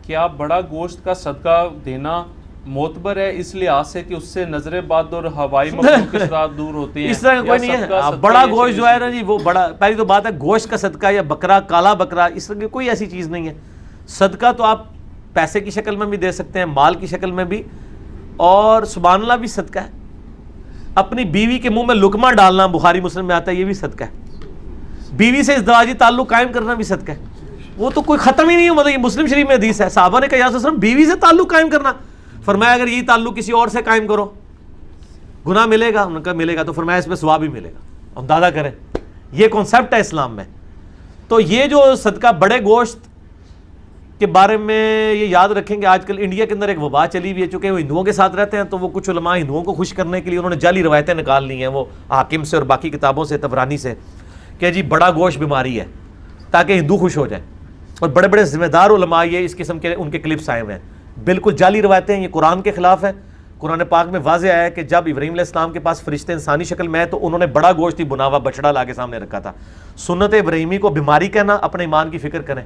کیا بڑا گوشت کا صدقہ دینا معتبر ہے اس لحاظ سے کہ اس سے نظر بد اور ہوائی مخلوق کے ساتھ دور ہوتی ہیں؟ اس طرح کوئی نہیں ہے. بڑا گوشت جو ہے نا جی وہ بڑا، پہلی تو بات ہے گوشت کا صدقہ یا بکرا، کالا بکرا، اس طرح کی کوئی ایسی چیز نہیں ہے. صدقہ تو آپ پیسے کی شکل میں بھی دے سکتے ہیں، مال کی شکل میں بھی، اور سبحان اللہ بھی صدقہ ہے. اپنی بیوی کے منہ میں لقمہ ڈالنا بخاری مسلم میں آتا ہے، یہ بھی صدقہ ہے. بیوی سے ازدواجی تعلق قائم کرنا بھی صدقہ ہے. وہ تو کوئی ختم ہی نہیں ہے، مطلب یہ مسلم شریف میں حدیث ہے. صحابہ نے کہا یا رسول اللہ بیوی سے تعلق قائم کرنا، فرمایا اگر یہ تعلق کسی اور سے قائم کرو گناہ ملے گا؟ انہوں نے کہا ملے گا. تو فرمایا اس پہ ثواب بھی ملے گا. اندازہ کریں، یہ کانسیپٹ ہے اسلام میں. تو یہ جو صدقہ بڑے گوشت کے بارے میں یہ یاد رکھیں کہ آج کل انڈیا کے اندر ایک وبا چلی ہوئی ہے، چونکہ وہ ہندوؤں کے ساتھ رہتے ہیں تو وہ کچھ علماء ہندوؤں کو خوش کرنے کے لیے انہوں نے جعلی روایتیں نکال لی ہیں، وہ حاکم سے اور باقی کتابوں سے، طبرانی سے، کہ جی بڑا گوشت بیماری ہے تاکہ ہندو خوش ہو جائیں. اور بڑے بڑے ذمہ دار علماء یہ اس قسم کے ان کے کلپس آئے ہوئے ہیں. بالکل جعلی روایتیں ہیں، یہ قرآن کے خلاف ہے. قرآن پاک میں واضح آیا ہے کہ جب ابراہیم علیہ السلام کے پاس فرشتے انسانی شکل میں ہے تو انہوں نے بڑا گوشت ہی بنا ہوا بچڑا لا کے سامنے رکھا تھا. سنت ابراہیمی کو بیماری کہنا، اپنے ایمان کی فکر کریں.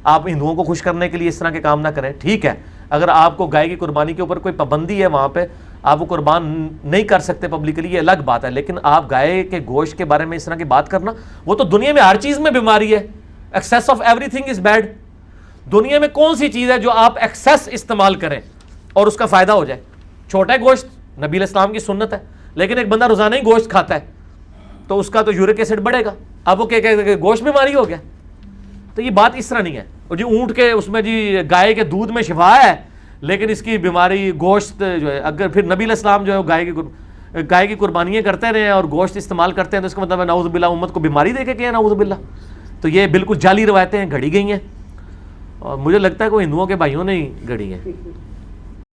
آپ ہندوؤں کو خوش کرنے کے لیے اس طرح کے کام نہ کریں. ٹھیک ہے اگر آپ کو گائے کی قربانی کے اوپر کوئی پابندی ہے، وہاں پہ آپ وہ قربان نہیں کر سکتے پبلکلی، یہ الگ بات ہے. لیکن آپ گائے کے گوشت کے بارے میں اس طرح کی بات کرنا، وہ تو دنیا میں ہر چیز میں بیماری ہے. Access of every thing is bad. دنیا میں کون سی چیز ہے جو آپ ایکسیس استعمال کریں اور اس کا فائدہ ہو جائے؟ چھوٹا گوشت نبی علیہ السلام کی سنت ہے، لیکن ایک بندہ روزانہ ہی گوشت کھاتا ہے تو اس کا تو یورک ایسڈ بڑھے گا. اب وہ کہ گوشت بیماری ہو گیا، تو یہ بات اس طرح نہیں ہے. اور جی اونٹ کے اس میں جی گائے کے دودھ میں شفا ہے، لیکن اس کی بیماری گوشت جو ہے، اگر پھر نبی علیہ السلام جو ہے گائے کی قربانیاں کرتے رہے اور گوشت استعمال کرتے ہیں تو اس کا مطلب ہے نعوذ باللہ امت کو بیماری دے کے کیا، نعوذ باللہ. تو یہ بالکل جعلی روایتیں گھڑی گئی ہیں، اور مجھے لگتا ہے کہ وہ ہندوؤں کے بھائیوں نے ہی گھڑی ہیں.